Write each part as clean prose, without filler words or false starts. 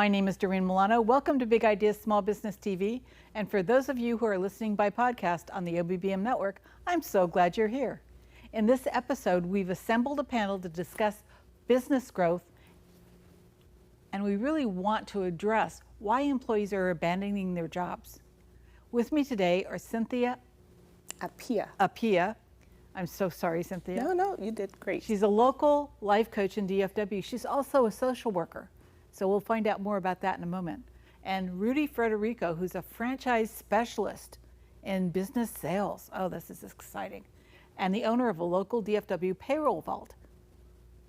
My name is Doreen Milano. Welcome to Big Ideas Small Business TV. And for those of you who are listening by podcast on the OBBM network, I'm so glad you're here. In this episode, we've assembled a panel to discuss business growth, and we really want to address why employees are abandoning their jobs. With me today are Cynthia Appiah. I'm so sorry, Cynthia. No, you did great. She's a local life coach in DFW. She's also a social worker. So we'll find out more about that in a moment. And Rudy Federico, who's a franchise specialist in business sales. Oh, this is exciting. And the owner of a local DFW payroll vault.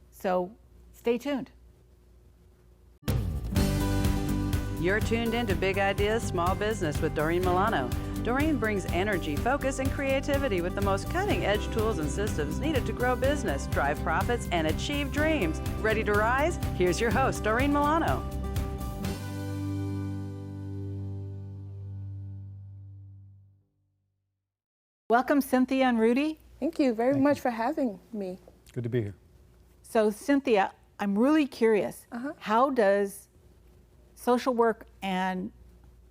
So stay tuned. You're tuned into Big Ideas Small Business with Doreen Milano. Doreen brings energy, focus, and creativity with the most cutting-edge tools and systems needed to grow business, drive profits, and achieve dreams. Ready to rise? Here's your host, Doreen Milano. Welcome, Cynthia and Rudy. Thank you very much for having me. Good to be here. So Cynthia, I'm really curious. How does social work and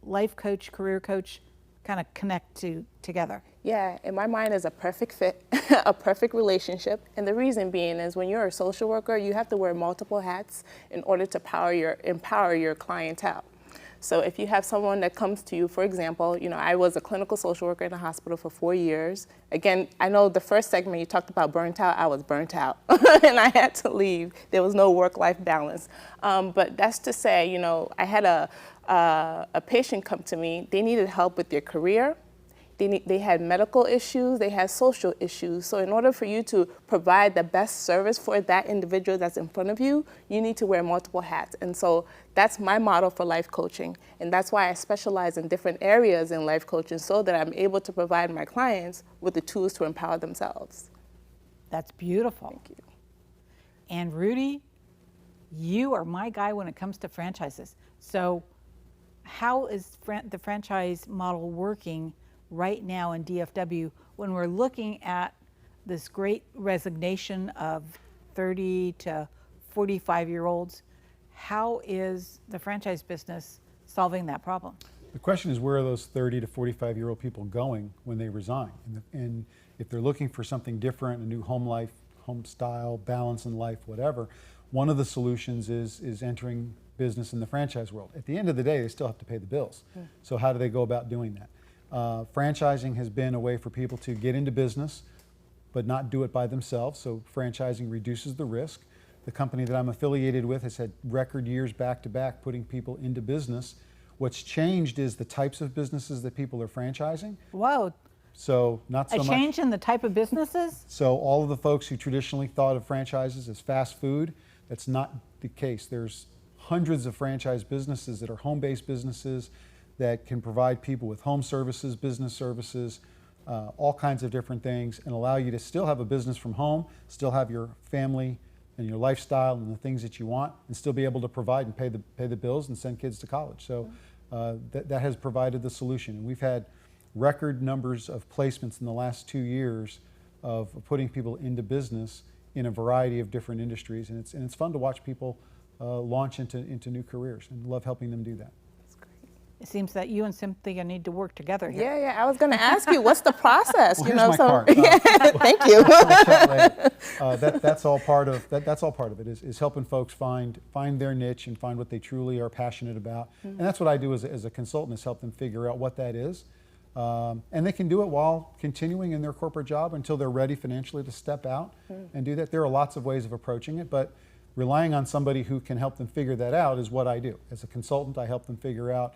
life coach, career coach kind of connect together? Yeah, in my mind is a perfect fit, a perfect relationship. And the reason being is when you're a social worker, you have to wear multiple hats in order to empower your clientele. So if you have someone that comes to you, for example, I was a clinical social worker in a hospital for 4 years. Again, I know the first segment you talked about burnt out, I was burnt out and I had to leave. There was no work-life balance. But that's to say, I had a patient come to me. They needed help with their career. They had medical issues, they had social issues. So in order for you to provide the best service for that individual that's in front of you, you need to wear multiple hats. And so that's my model for life coaching. And that's why I specialize in different areas in life coaching so that I'm able to provide my clients with the tools to empower themselves. That's beautiful. Thank you. And Rudy, you are my guy when it comes to franchises. So how is the franchise model working right now in DFW when we're looking at this great resignation of 30 to 45-year-olds? How is the franchise business solving that problem? The question is, where are those 30 to 45-year-old people going when they resign? And if they're looking for something different, a new home life, home style, balance in life, whatever, one of the solutions is entering business in the franchise world. At the end of the day, they still have to pay the bills. So how do they go about doing that? Franchising has been a way for people to get into business, but not do it by themselves. So franchising reduces the risk. The company that I'm affiliated with has had record years back to back putting people into business. What's changed is the types of businesses that people are franchising. Whoa. So not so much. A change in the type of businesses? So all of the folks who traditionally thought of franchises as fast food, that's not the case. There's hundreds of franchise businesses that are home-based businesses that can provide people with home services, business services, all kinds of different things, and allow you to still have a business from home, still have your family and your lifestyle and the things that you want, and still be able to provide and pay the bills and send kids to college. So that has provided the solution. And we've had record numbers of placements in the last 2 years of putting people into business in a variety of different industries, and it's fun to watch people launch into new careers, and love helping them do that. It seems that you and Cynthia need to work together here. Yeah, I was going to ask you, what's the process? Well, here's my card. Thank you. We'll chat later. That's all part of that's all part of it is helping folks find their niche and find what they truly are passionate about. And that's what I do as a consultant, is help them figure out what that is. And they can do it while continuing in their corporate job until they're ready financially to step out and do that. There are lots of ways of approaching it, but relying on somebody who can help them figure that out is what I do. As a consultant, I help them figure out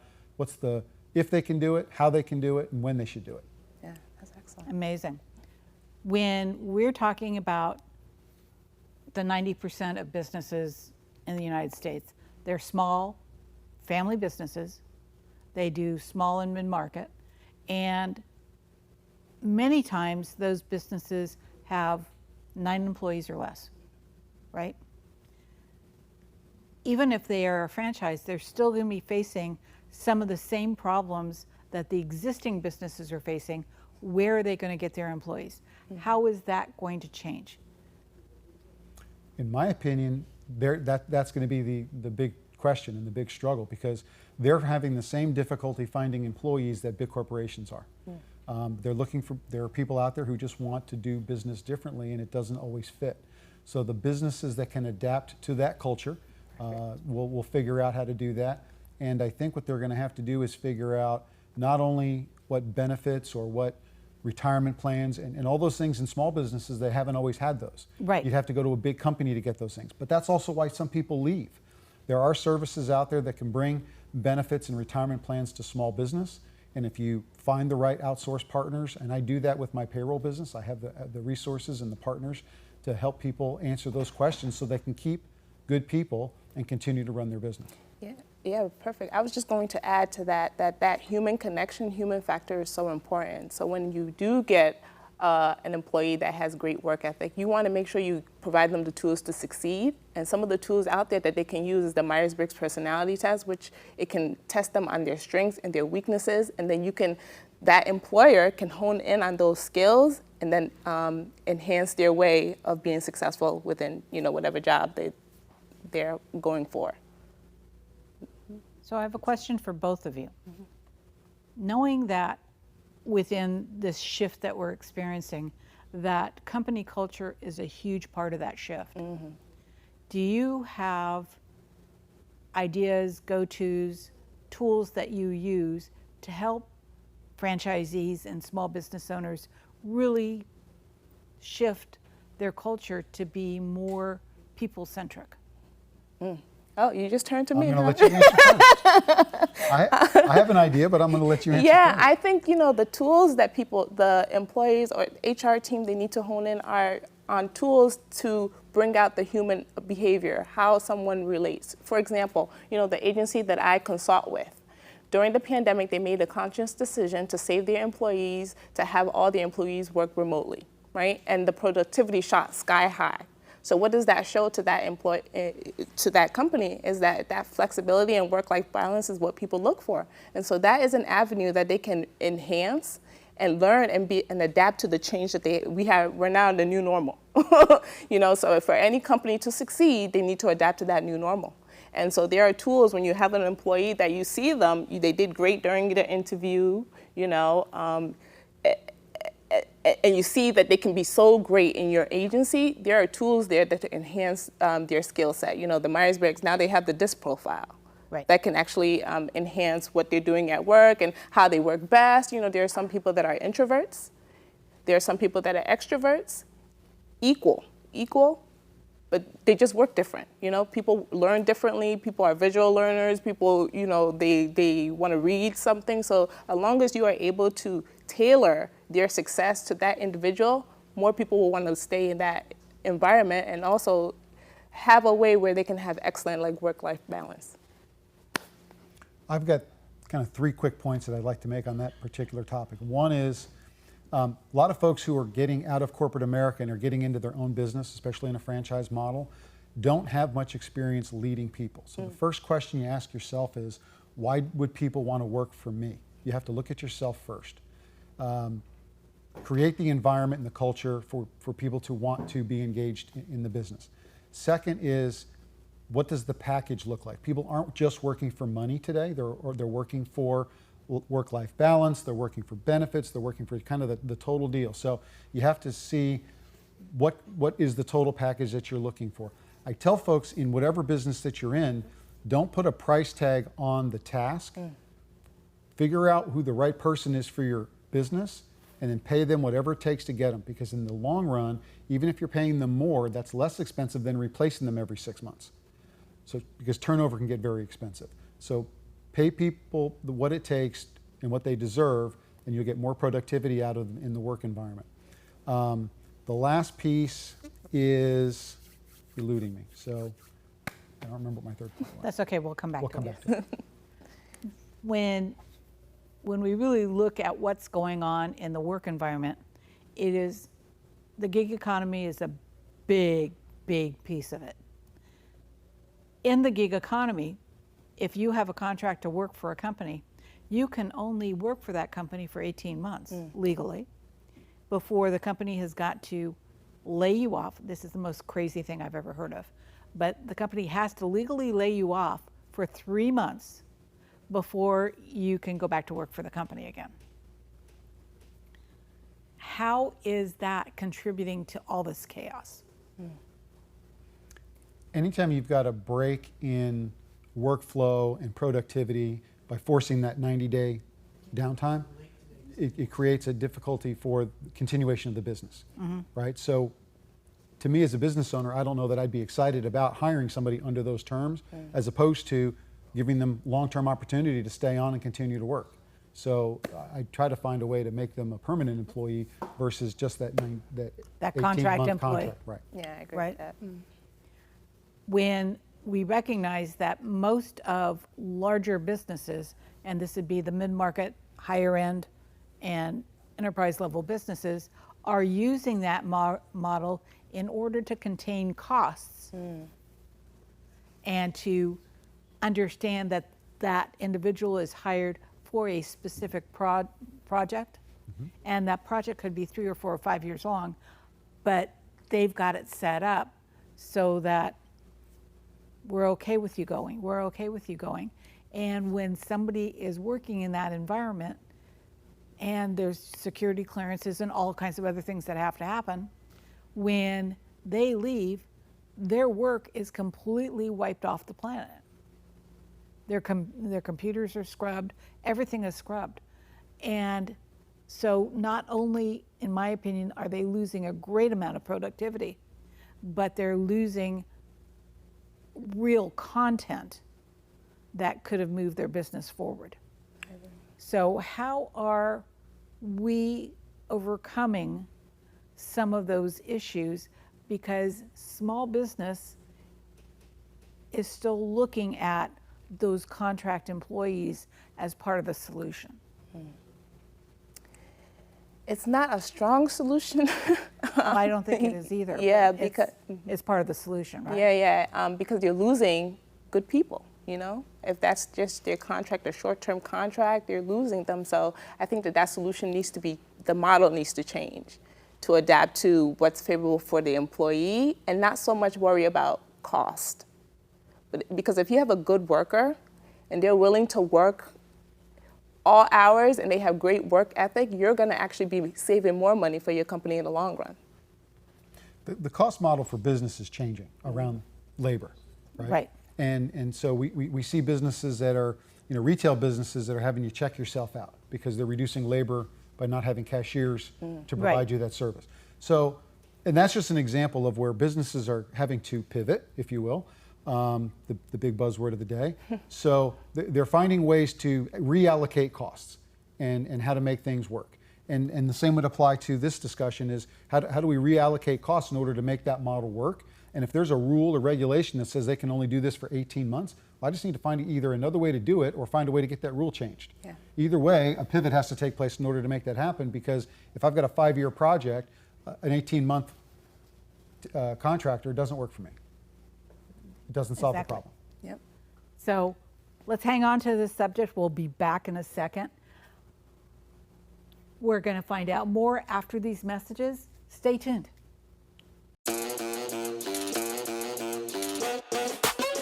if they can do it, how they can do it, and when they should do it. Yeah, that's excellent. Amazing. When we're talking about the 90% of businesses in the United States, they're small family businesses. They do small and mid-market. And many times those businesses have 9 employees or less, right? Even if they are a franchise, they're still going to be facing some of the same problems that the existing businesses are facing. Where are they going to get their employees? How is that going to change? In my opinion, that's going to be the big question and the big struggle, because they're having the same difficulty finding employees that big corporations are. There are people out there who just want to do business differently, and it doesn't always fit. So the businesses that can adapt to that culture will figure out how to do that. And I think what they're going to have to do is figure out not only what benefits or what retirement plans and all those things in small businesses. They haven't always had those. Right. You'd have to go to a big company to get those things. But that's also why some people leave. There are services out there that can bring benefits and retirement plans to small business. And if you find the right outsourced partners, and I do that with my payroll business, I have the resources and the partners to help people answer those questions so they can keep good people and continue to run their business. Yeah, perfect. I was just going to add to that human connection, human factor is so important. So when you do get an employee that has great work ethic, you want to make sure you provide them the tools to succeed. And some of the tools out there that they can use is the Myers-Briggs personality test, which it can test them on their strengths and their weaknesses. And then that employer can hone in on those skills and then enhance their way of being successful within, whatever job they're going for. So I have a question for both of you. Knowing that within this shift that we're experiencing, that company culture is a huge part of that shift. Do you have ideas, go-tos, tools that you use to help franchisees and small business owners really shift their culture to be more people-centric? Oh, you just turned to me. I'm going to let you answer first. I have an idea, but I'm going to let you answer first. I think, the tools that the employees or HR team, they need to hone in are on tools to bring out the human behavior, how someone relates. For example, the agency that I consult with, during the pandemic, they made a conscious decision to save their employees, to have all the employees work remotely, right? And the productivity shot sky high. So what does that show to that company is that flexibility and work-life balance is what people look for. And so that is an avenue that they can enhance and learn and adapt to the change that we're now in the new normal. So for any company to succeed, they need to adapt to that new normal. And so there are tools when you have an employee that you see them, they did great during the interview, and you see that they can be so great in your agency. There are tools there that enhance their skill set. The Myers-Briggs, now they have the DISC profile. Right. That can actually enhance what they're doing at work and how they work best. There are some people that are introverts. There are some people that are extroverts. Equal, but they just work different. People learn differently. People are visual learners. People, they want to read something. So as long as you are able to tailor their success to that individual, more people will want to stay in that environment and also have a way where they can have excellent work-life balance. I've got kind of 3 quick points that I'd like to make on that particular topic. One is a lot of folks who are getting out of corporate America and are getting into their own business, especially in a franchise model, don't have much experience leading people. So the first question you ask yourself is, why would people want to work for me? You have to look at yourself first. Create the environment and the culture for people to want to be engaged in the business. Second is, what does the package look like? People aren't just working for money today. They're working for work-life balance. They're working for benefits. They're working for kind of the total deal. So you have to see what is the total package that you're looking for. I tell folks, in whatever business that you're in, don't put a price tag on the task. Figure out who the right person is for your business and then pay them whatever it takes to get them. Because in the long run, even if you're paying them more, that's less expensive than replacing them every 6 months. So, because turnover can get very expensive. So pay people what it takes and what they deserve, and you'll get more productivity out of them in the work environment. The last piece is eluding me. So I don't remember what my third point was. That's okay, we'll come back to it. to it. When we really look at what's going on in the work environment, the gig economy is a big, big piece of it. In the gig economy, if you have a contract to work for a company, you can only work for that company for 18 months legally before the company has got to lay you off. This is the most crazy thing I've ever heard of. But the company has to legally lay you off for 3 months before you can go back to work for the company again. How is that contributing to all this chaos? Anytime you've got a break in workflow and productivity by forcing that 90-day downtime, it creates a difficulty for continuation of the business, right? So to me as a business owner, I don't know that I'd be excited about hiring somebody under those terms as opposed to giving them long-term opportunity to stay on and continue to work. So I try to find a way to make them a permanent employee versus just that contract 18-month employee. contract. Right. Yeah, I agree Right. with that. When we recognize that most of larger businesses, and this would be the mid-market, higher end, and enterprise level businesses, are using that model in order to contain costs and to understand that that individual is hired for a specific project, and that project could be 3 or 4 or 5 years long, but they've got it set up so that we're okay with you going, we're okay with you going. And when somebody is working in that environment and there's security clearances and all kinds of other things that have to happen, when they leave, their work is completely wiped off the planet. Their computers are scrubbed, everything is scrubbed. And so not only, in my opinion, are they losing a great amount of productivity, but they're losing real content that could have moved their business forward. So how are we overcoming some of those issues? Because small business is still looking at those contract employees as part of the solution. It's not a strong solution. I don't think it is either. Yeah, but because it's part of the solution, right? Yeah. Because you're losing good people. You know, if that's just their contract, a short-term contract, you're losing them. So I think that solution needs to be, the model needs to change to adapt to what's favorable for the employee and not so much worry about cost. But because if you have a good worker and they're willing to work all hours and they have great work ethic, you're going to actually be saving more money for your company in the long run. The cost model for business is changing around labor, right? Right. And so we see businesses that are, retail businesses that are having you check yourself out because they're reducing labor by not having cashiers to provide you that service. So, and that's just an example of where businesses are having to pivot, if you will, the big buzzword of the day. So they're finding ways to reallocate costs and how to make things work. And the same would apply to this discussion is how do we reallocate costs in order to make that model work? And if there's a rule or regulation that says they can only do this for 18 months, well, I just need to find either another way to do it or find a way to get that rule changed. Yeah. Either way, a pivot has to take place in order to make that happen, because if I've got a 5-year project, an 18-month contractor doesn't work for me. It doesn't solve the problem. Yep. So let's hang on to this subject. We'll be back in a second. We're going to find out more after these messages. Stay tuned.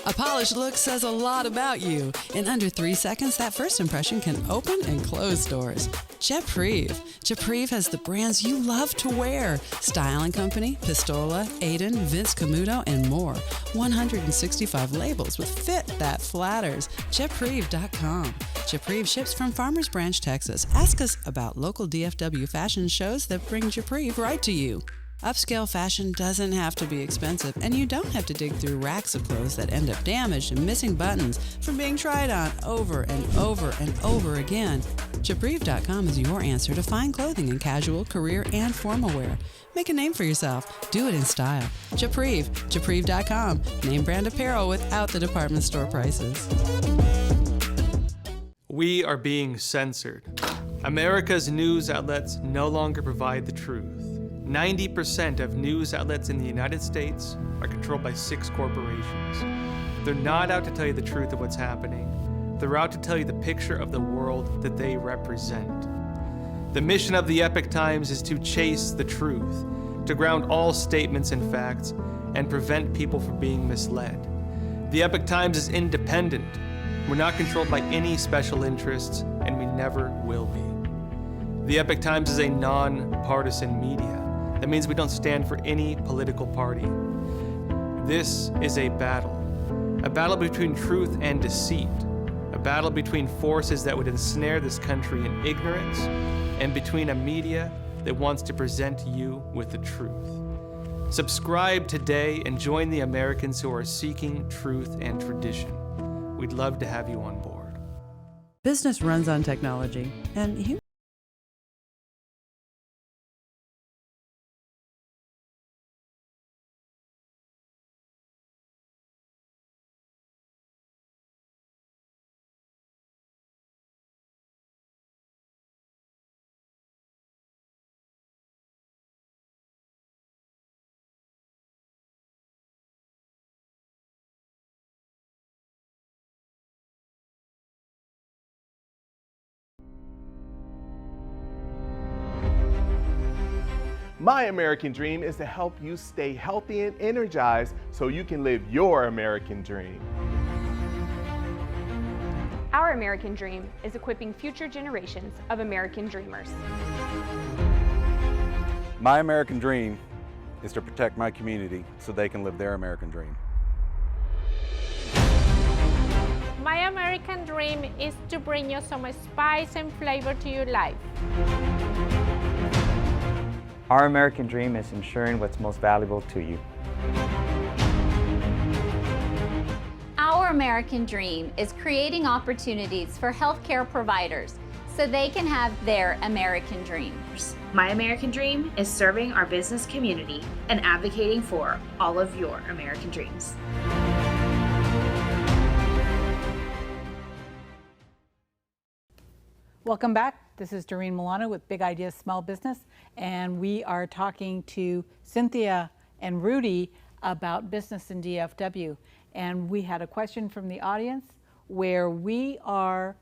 A polished look says a lot about you. In under 3 seconds, that first impression can open and close doors. Japrive has the brands you love to wear. Style & Company, Pistola, Aiden, Vince Camuto, and more. 165 labels with fit that flatters. Japrive.com. Japrive ships from Farmers Branch, Texas. Ask us about local DFW fashion shows that bring Japrive right to you. Upscale fashion doesn't have to be expensive, and you don't have to dig through racks of clothes that end up damaged and missing buttons from being tried on over and over and over again. Japrive.com is your answer to fine clothing in casual, career, and formal wear. Make a name for yourself. Do it in style. Japrive. Japrive.com. Name brand apparel without the department store prices. We are being censored. America's news outlets no longer provide the truth. 90% of news outlets in the United States are controlled by 6 corporations. They're not out to tell you the truth of what's happening. They're out to tell you the picture of the world that they represent. The mission of the Epoch Times is to chase the truth, to ground all statements in facts, and prevent people from being misled. The Epoch Times is independent. We're not controlled by any special interests, and we never will be. The Epoch Times is a non-partisan media. That means we don't stand for any political party. This is a battle between truth and deceit, a battle between forces that would ensnare this country in ignorance, and between a media that wants to present you with the truth. Subscribe today and join the Americans who are seeking truth and tradition. We'd love to have you on board. Business runs on technology, and My American dream is to help you stay healthy and energized so you can live your American dream. Our American dream is equipping future generations of American dreamers. My American dream is to protect my community so they can live their American dream. My American dream is to bring you some spice and flavor to your life. Our American dream is ensuring what's most valuable to you. Our American dream is creating opportunities for healthcare providers so they can have their American dreams. My American dream is serving our business community and advocating for all of your American dreams. Welcome back. This is Doreen Milano with Big Ideas Small Business, and we are talking to Cynthia and Rudy about business in DFW. And we had a question from the audience where we are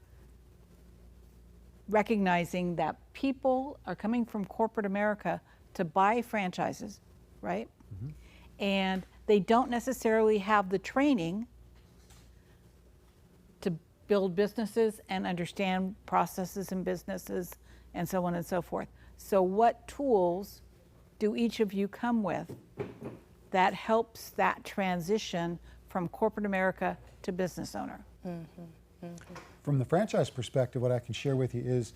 recognizing that people are coming from corporate America to buy franchises, right? Mm-hmm. And they don't necessarily have the training to build businesses and understand processes in businesses and so on and so forth. So what tools do each of you come with that helps that transition from corporate America to business owner? Mm-hmm. Mm-hmm. From the franchise perspective, what I can share with you is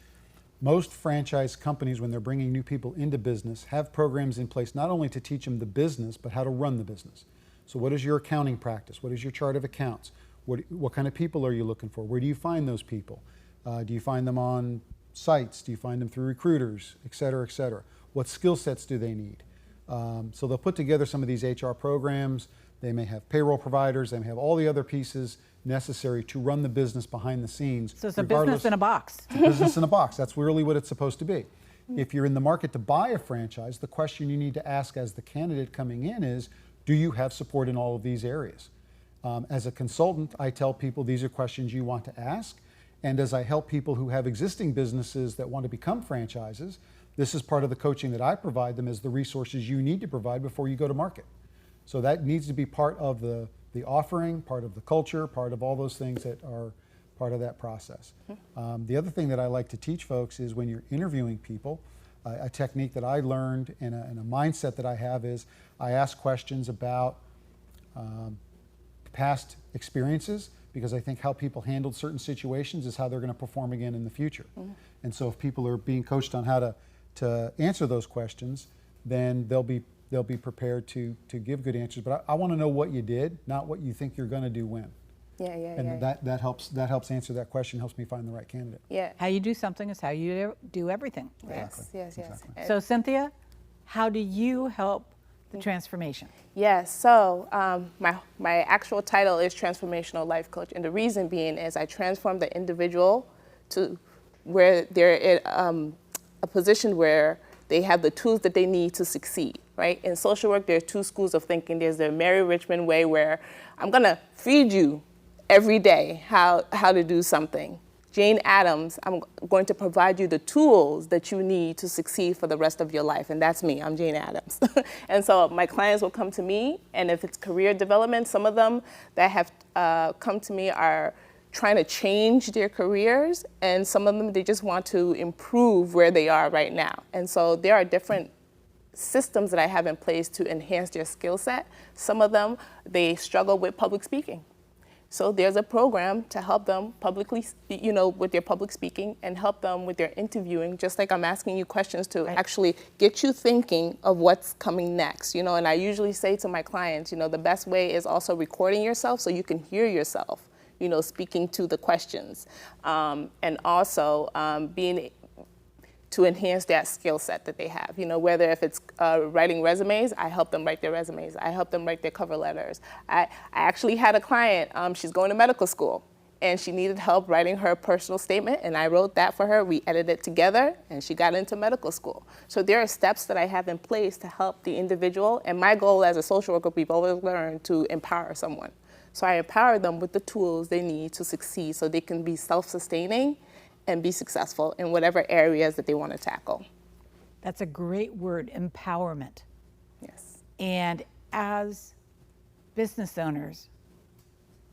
most franchise companies, when they're bringing new people into business, have programs in place not only to teach them the business, but how to run the business. So what is your accounting practice? What is your chart of accounts? What kind of people are you looking for? Where do you find those people? Do you find them on sites? Do you find them through recruiters, et cetera, et cetera? What skill sets do they need? So they'll put together some of these HR programs. They may have payroll providers. They may have all the other pieces necessary to run the business behind the scenes. So it's a business in a box. It's a business in a box. That's really what it's supposed to be. If you're in the market to buy a franchise, the question you need to ask as the candidate coming in is, do you have support in all of these areas? As a consultant, I tell people these are questions you want to ask. And as I help people who have existing businesses that want to become franchises, this is part of the coaching that I provide them as the resources you need to provide before you go to market. So that needs to be part of the offering, part of the culture, part of all those things that are part of that process. The other thing that I like to teach folks is when you're interviewing people, a technique that I learned and a mindset that I have is I ask questions about past experiences, because I think how people handled certain situations is how they're going to perform again in the future. And so if people are being coached on how to answer those questions, then they'll be prepared to give good answers. But I want to know what you did, not what you think you're going to do when. That helps answer that question, helps me find the right candidate. Yeah. How you do something is how you do everything. Yes, yes, yes. Exactly. So Cynthia, how do you help the transformation? Yes, so my actual title is Transformational Life Coach, and the reason being is I transform the individual to where they're in a position where they have the tools that they need to succeed, right? In social work, there are two schools of thinking. There's the Mary Richmond way, where I'm gonna feed you every day how to do something. Jane Addams, I'm going to provide you the tools that you need to succeed for the rest of your life. And that's me, I'm Jane Addams. And so my clients will come to me, and if it's career development, some of them that have come to me are trying to change their careers, and some of them, they just want to improve where they are right now. And so there are different systems that I have in place to enhance their skill set. Some of them, they struggle with public speaking. So there's a program to help them publicly, with their public speaking, and help them with their interviewing, just like I'm asking you questions to actually get you thinking of what's coming next, And I usually say to my clients, the best way is also recording yourself so you can hear yourself, speaking to the questions, and also being to enhance that skill set that they have. Whether if it's writing resumes, I help them write their resumes. I help them write their cover letters. I actually had a client, she's going to medical school, and she needed help writing her personal statement, and I wrote that for her. We edited it together, and she got into medical school. So there are steps that I have in place to help the individual, and my goal as a social worker, we've always learned to empower someone. So I empower them with the tools they need to succeed so they can be self-sustaining and be successful in whatever areas that they want to tackle. That's a great word, empowerment. Yes. And as business owners,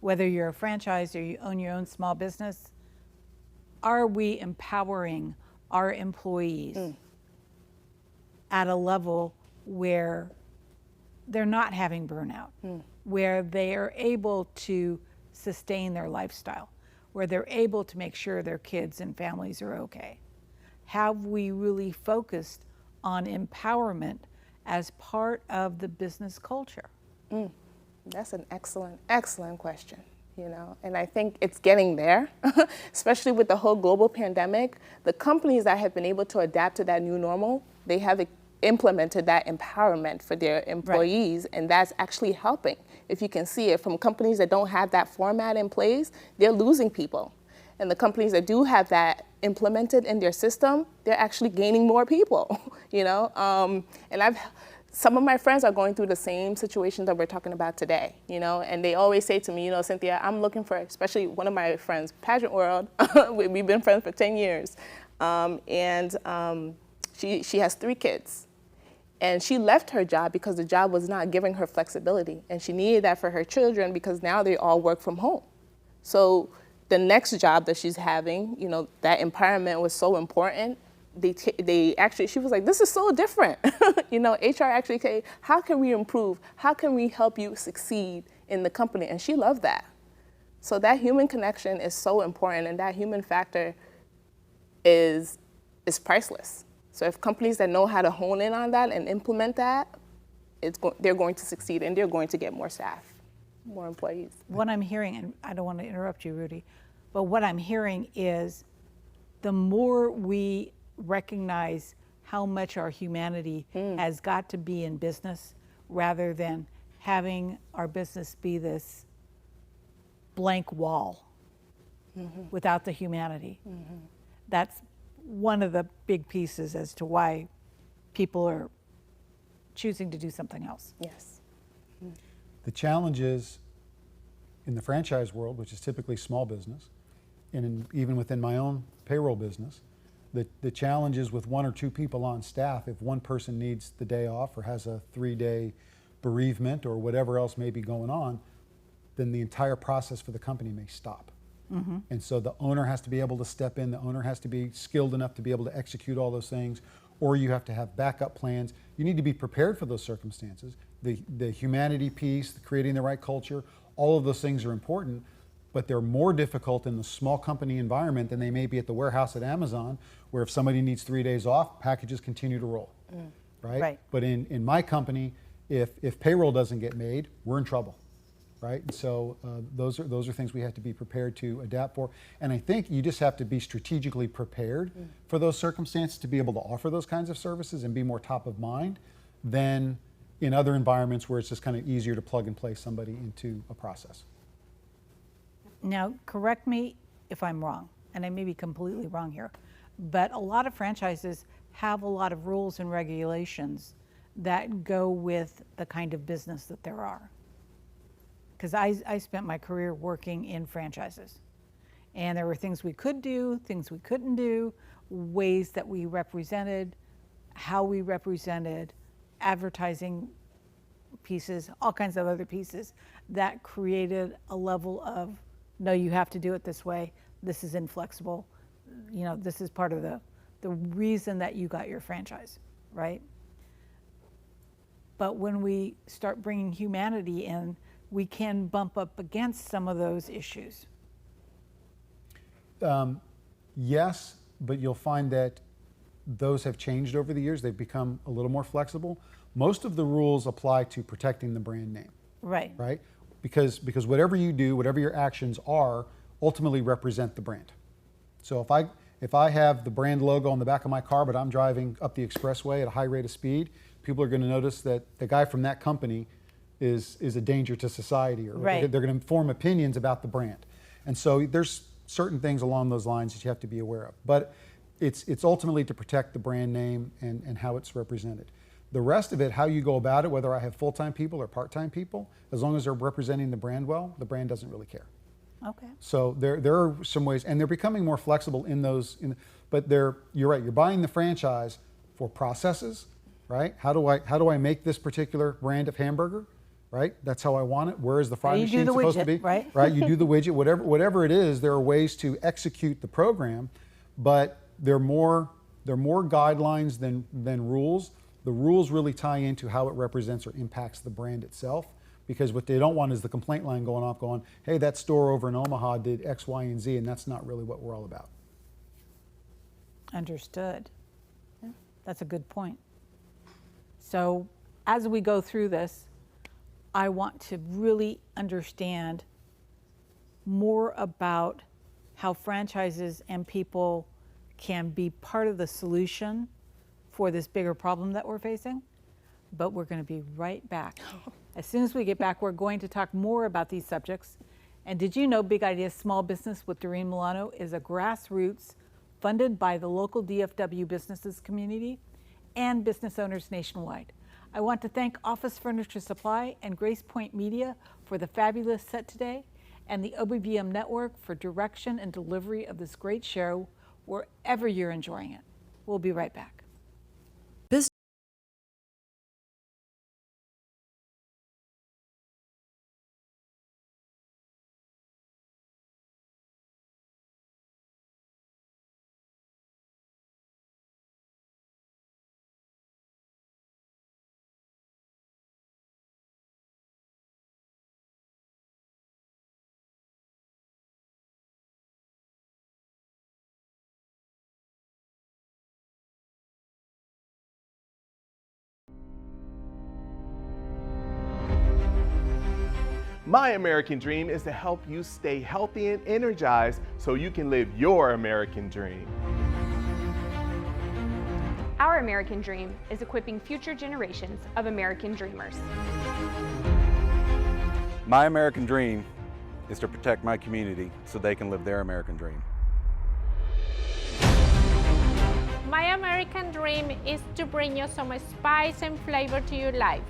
whether you're a franchise or you own your own small business, are we empowering our employees at a level where they're not having burnout, where they are able to sustain their lifestyle, where they're able to make sure their kids and families are okay? Have we really focused on empowerment as part of the business culture? That's an excellent, excellent question, and I think it's getting there, especially with the whole global pandemic. The companies that have been able to adapt to that new normal, they have implemented that empowerment for their employees, and that's actually helping. If you can see it from companies that don't have that format in place, they're losing people. And the companies that do have that implemented in their system, they're actually gaining more people, And some of my friends are going through the same situations that we're talking about today, and they always say to me, Cynthia, I'm looking for, especially one of my friends, Pageant World, we've been friends for 10 years, she has 3 kids. And she left her job because the job was not giving her flexibility. And she needed that for her children because now they all work from home. So the next job that she's having, that empowerment was so important. She was like, this is so different. HR actually said, how can we improve? How can we help you succeed in the company? And she loved that. So that human connection is so important, and that human factor is priceless. So if companies that know how to hone in on that and implement that, they're going to succeed, and they're going to get more staff, more employees. What I'm hearing, and I don't want to interrupt you, Rudy, but what I'm hearing is the more we recognize how much our humanity has got to be in business, rather than having our business be this blank wall without the humanity. That's one of the big pieces as to why people are choosing to do something else. Yes. The challenge is in the franchise world, which is typically small business, and even within my own payroll business, the challenge is with 1 or 2 people on staff. If one person needs the day off or has a 3-day bereavement or whatever else may be going on, then the entire process for the company may stop. And so the owner has to be able to step in, the owner has to be skilled enough to be able to execute all those things, or you have to have backup plans. You need to be prepared for those circumstances. The humanity piece, creating the right culture, all of those things are important, but they're more difficult in the small company environment than they may be at the warehouse at Amazon, where if somebody needs 3 days off, packages continue to roll, right? But in my company, if payroll doesn't get made, we're in trouble. Right, and so those are things we have to be prepared to adapt for, and I think you just have to be strategically prepared for those circumstances to be able to offer those kinds of services and be more top of mind than in other environments where it's just kind of easier to plug and play somebody into a process. Now, correct me if I'm wrong, and I may be completely wrong here, but a lot of franchises have a lot of rules and regulations that go with the kind of business that there are. Because I spent my career working in franchises. And there were things we could do, things we couldn't do, ways that we represented, how we represented, advertising pieces, all kinds of other pieces that created a level of, no, you have to do it this way. This is inflexible. You know, this is part of the reason that you got your franchise, right? But when we start bringing humanity in, we can bump up against some of those issues. Yes, but you'll find that those have changed over the years. They've become a little more flexible. Most of the rules apply to protecting the brand name. Right. Right? Because whatever you do, whatever your actions are, ultimately represent the brand. So if I have the brand logo on the back of my car, but I'm driving up the expressway at a high rate of speed, people are going to notice that the guy from that company is a danger to society, or right. They're going to form opinions about the brand. And so there's certain things along those lines that you have to be aware of. But it's ultimately to protect the brand name and how it's represented. The rest of it, how you go about it, whether I have full-time people or part-time people, as long as they're representing the brand well, the brand doesn't really care. Okay. So there are some ways, and they're becoming more flexible in those. But you're right. You're buying the franchise for processes, right? How do I make this particular brand of hamburger, right? That's how I want it. Where is the fry machine supposed to be? Right. Right. You do the widget. Whatever it is, there are ways to execute the program, but there are more guidelines than rules. The rules really tie into how it represents or impacts the brand itself, because what they don't want is the complaint line going off going, hey, that store over in Omaha did X, Y, and Z, and that's not really what we're all about. Understood. Yeah, that's a good point. So as we go through this, I want to really understand more about how franchises and people can be part of the solution for this bigger problem that we're facing, but we're going to be right back. As soon as we get back, we're going to talk more about these subjects. And did you know Big Ideas Small Business with Doreen Milano is a grassroots funded by the local DFW businesses community and business owners nationwide. I want to thank Office Furniture Supply and Grace Point Media for the fabulous set today, and the OBBM Network for direction and delivery of this great show wherever you're enjoying it. We'll be right back. My American dream is to help you stay healthy and energized so you can live your American dream. Our American dream is equipping future generations of American dreamers. My American dream is to protect my community so they can live their American dream. My American dream is to bring you some spice and flavor to your life.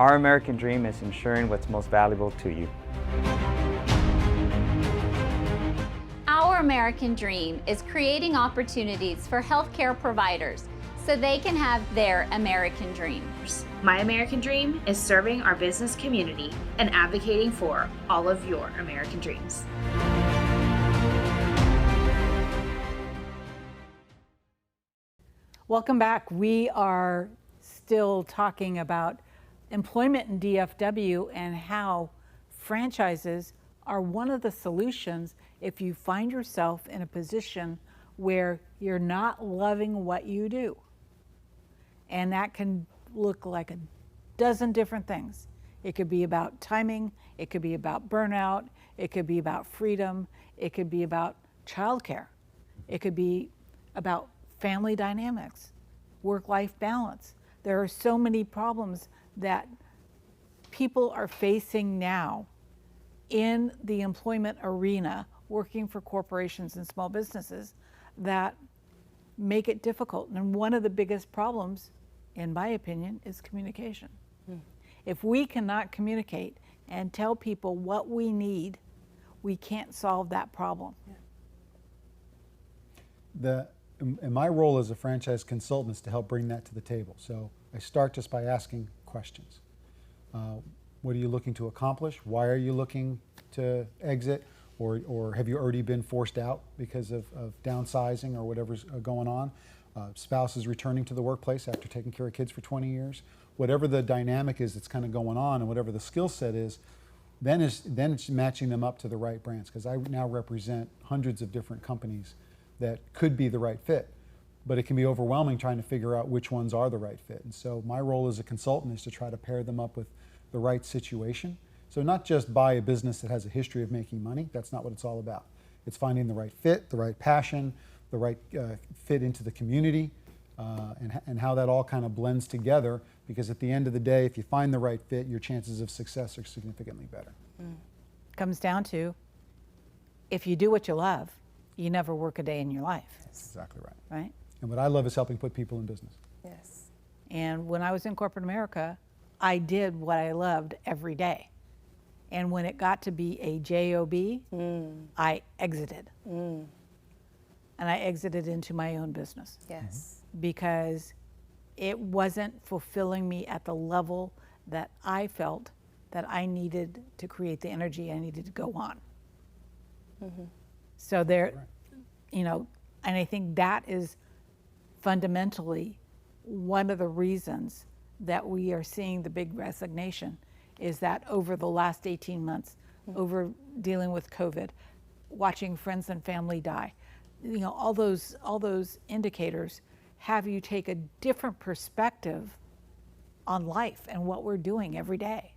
Our American dream is ensuring what's most valuable to you. Our American dream is creating opportunities for healthcare providers so they can have their American dream. My American dream is serving our business community and advocating for all of your American dreams. Welcome back. We are still talking about employment in DFW and how franchises are one of the solutions if you find yourself in a position where you're not loving what you do. And that can look like a dozen different things. It could be about timing, it could be about burnout, it could be about freedom, it could be about childcare, it could be about family dynamics, work-life balance. There are so many problems that people are facing now in the employment arena, working for corporations and small businesses, that make it difficult. And one of the biggest problems, in my opinion, is communication. If we cannot communicate and tell people what we need we can't solve that problem. And my role as a franchise consultant is to help bring that to the table. So I start just by asking questions. What are you looking to accomplish? Why are you looking to exit? Or have you already been forced out because of downsizing or whatever's going on? Spouse is returning to the workplace after taking care of kids for 20 years. Whatever the dynamic is that's kind of going on and whatever the skill set is, then it's matching them up to the right brands, because I now represent hundreds of different companies that could be the right fit, but it can be overwhelming trying to figure out which ones are the right fit. And so my role as a consultant is to try to pair them up with the right situation. So not just buy a business that has a history of making money. That's not what it's all about. It's finding the right fit, the right passion, the right fit into the community, and how that all kind of blends together, because at the end of the day, if you find the right fit, your chances of success are significantly better. Comes down to, if you do what you love, you never work a day in your life. That's exactly right. Right? And what I love is helping put people in business. Yes. And when I was in corporate America, I did what I loved every day. And when it got to be a job, I exited. And I exited into my own business. Yes. Because it wasn't fulfilling me at the level that I felt that I needed to create the energy I needed to go on. So there, you know, and I think that is fundamentally one of the reasons that we are seeing the big resignation, is that over the last 18 months, over dealing with COVID, watching friends and family die, you know, all those indicators have you take a different perspective on life and what we're doing every day.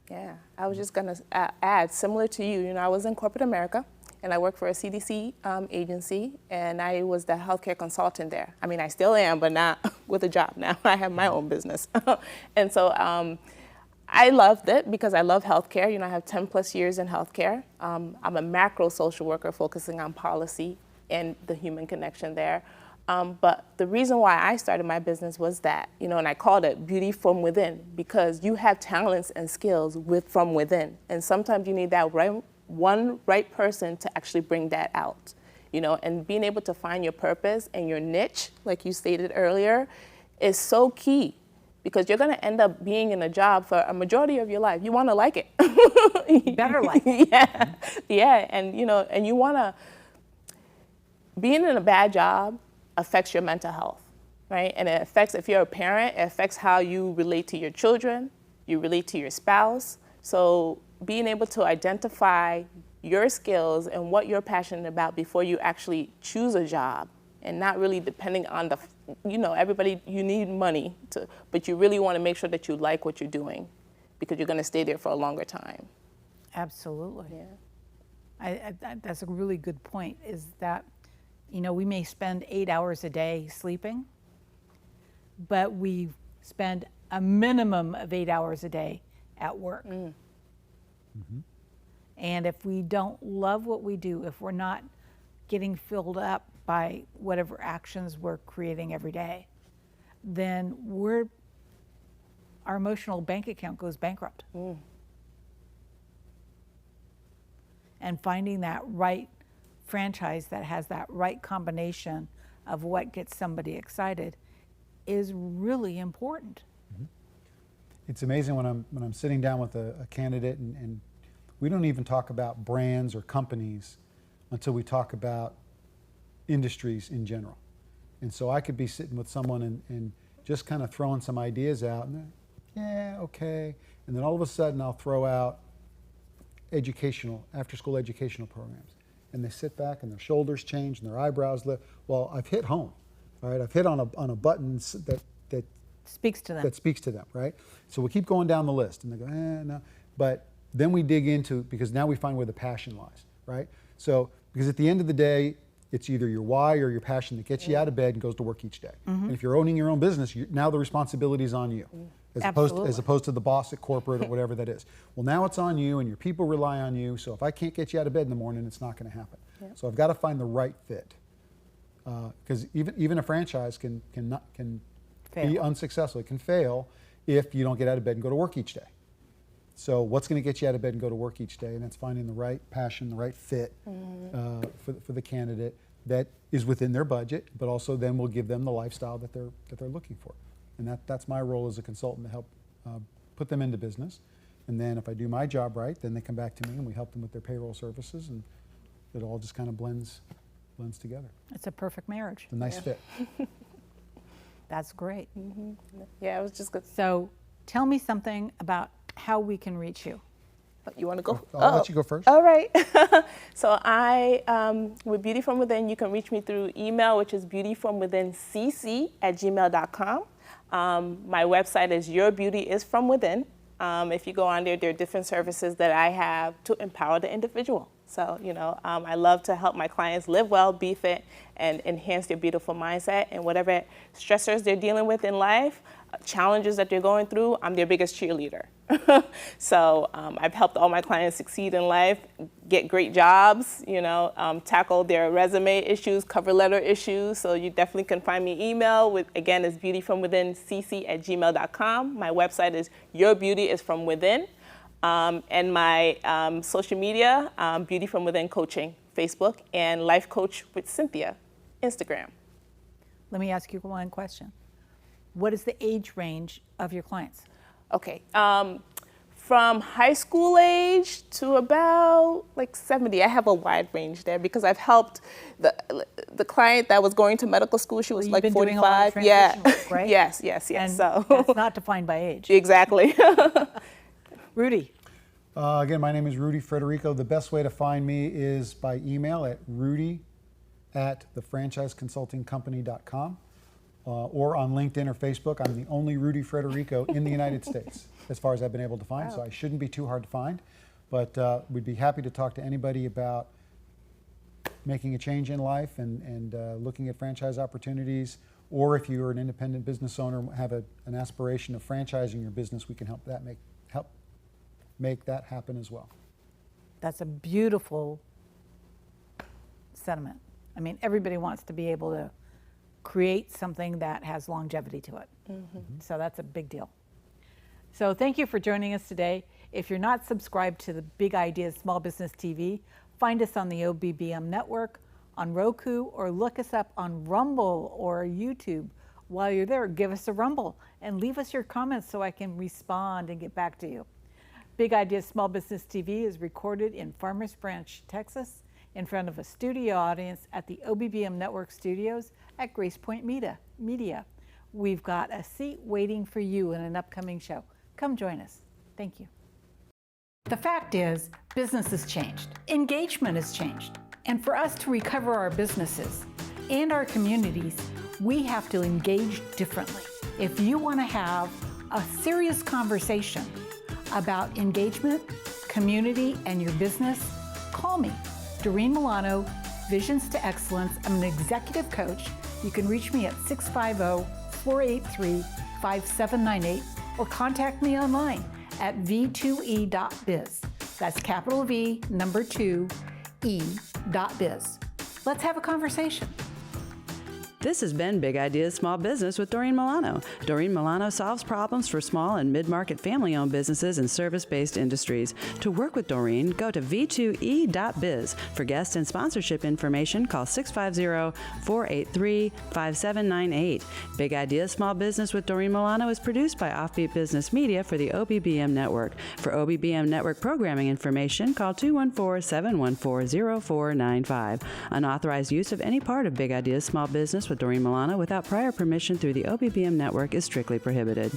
Yeah, I was just gonna add, similar to you, I was in corporate America and I worked for a CDC agency, and I was the healthcare consultant there. I mean, I still am, but not with a job now. I have my own business. And so I loved it because I love healthcare. I have 10 plus years in healthcare. I'm a macro social worker focusing on policy and the human connection there. But the reason why I started my business was that, and I called it beauty from within, because you have talents and skills from within. And sometimes you need that right person to actually bring that out, and being able to find your purpose and your niche, like you stated earlier, is so key, because you're going to end up being in a job for a majority of your life. You want to like it. Better like it. Yeah. Yeah. And, and you want to, being in a bad job affects your mental health, right? And it affects, if you're a parent, it affects how you relate to your children, you relate to your spouse. So being able to identify your skills and what you're passionate about before you actually choose a job, and not really depending on the, everybody, you need money but you really want to make sure that you like what you're doing, because you're going to stay there for a longer time. Absolutely. Yeah. That's a really good point, is that, we may spend 8 hours a day sleeping, but we spend a minimum of 8 hours a day at work. And if we don't love what we do, if we're not getting filled up by whatever actions we're creating every day, then our emotional bank account goes bankrupt. And finding that right franchise that has that right combination of what gets somebody excited is really important. It's amazing when I'm sitting down with a candidate, and we don't even talk about brands or companies until we talk about industries in general. And so I could be sitting with someone and just kind of throwing some ideas out, and yeah, okay. And then all of a sudden I'll throw out after-school educational programs. And they sit back and their shoulders change and their eyebrows lift. Well, I've hit home, all right? I've hit on a button that speaks to them. That speaks to them, right? So we keep going down the list, and they go, no. But then we dig into, because now we find where the passion lies, right? So, because at the end of the day, it's either your why or your passion that gets you out of bed and goes to work each day. And if you're owning your own business, now the responsibility is on you, as opposed to the boss at corporate or whatever that is. Well, now it's on you, and your people rely on you. So if I can't get you out of bed in the morning, it's not going to happen. So I've got to find the right fit, because even a franchise can be unsuccessful. It can fail if you don't get out of bed and go to work each day. So what's going to get you out of bed and go to work each day? And that's finding the right passion, the right fit for the candidate that is within their budget, but also then we'll give them the lifestyle that they're looking for. And that's my role as a consultant, to help put them into business. And then if I do my job right, then they come back to me and we help them with their payroll services, and it all just kind of blends together. It's a perfect marriage. It's a nice fit. That's great. Yeah, it was just good. So tell me something about how we can reach you. You want to go? I'll let you go first. All right. So with Beauty From Within, you can reach me through email, which is beautyfromwithincc@gmail.com. My website is Your Beauty Is From Within. If you go on there, there are different services that I have to empower the individual. So, I love to help my clients live well, be fit, and enhance their beautiful mindset. And whatever stressors they're dealing with in life, challenges that they're going through, I'm their biggest cheerleader. So I've helped all my clients succeed in life, get great jobs, tackle their resume issues, cover letter issues. So you definitely can find me email again, is beautyfromwithincc@gmail.com. My website is Your Beauty Is From Within. And my social media, Beauty From Within Coaching, Facebook, and Life Coach with Cynthia, Instagram. Let me ask you one question. What is the age range of your clients? Okay, from high school age to about 70. I have a wide range there because I've helped the client that was going to medical school. She was You've been 45. doing a lot of Yeah. transition work, right? Yes. And So that's not defined by age. Exactly. Rudy. Again, my name is Rudy Federico. The best way to find me is by email at rudy@thefranchiseconsultingcompany.com or on LinkedIn or Facebook. I'm the only Rudy Federico in the United States, as far as I've been able to find, so I shouldn't be too hard to find. But we'd be happy to talk to anybody about making a change in life and looking at franchise opportunities, or if you're an independent business owner and have an aspiration of franchising your business, we can help make that happen as well. That's a beautiful sentiment. I mean, everybody wants to be able to create something that has longevity to it. So that's a big deal. So thank you for joining us today. If you're not subscribed to the Big Ideas Small Business TV, find us on the OBBM network, on Roku, or look us up on Rumble or YouTube. While you're there, give us a rumble and leave us your comments so I can respond and get back to you. Big Ideas Small Business TV is recorded in Farmers Branch, Texas, in front of a studio audience at the OBBM Network Studios at Grace Point Media. We've got a seat waiting for you in an upcoming show. Come join us. Thank you. The fact is, business has changed. Engagement has changed. And for us to recover our businesses and our communities, we have to engage differently. If you want to have a serious conversation about engagement, community, and your business, call me, Doreen Milano, Visions to Excellence. I'm an executive coach. You can reach me at 650-483-5798 or contact me online at v2e.biz. That's capital V, number 2, e.biz. Let's have a conversation. This has been Big Ideas Small Business with Doreen Milano. Doreen Milano solves problems for small and mid-market family-owned businesses and service-based industries. To work with Doreen, go to v2e.biz. For guest and sponsorship information, call 650-483-5798. Big Ideas Small Business with Doreen Milano is produced by Offbeat Business Media for the OBBM Network. For OBBM Network programming information, call 214-714-0495. Unauthorized use of any part of Big Ideas Small Business with Doreen Milano without prior permission through the OBBM network is strictly prohibited.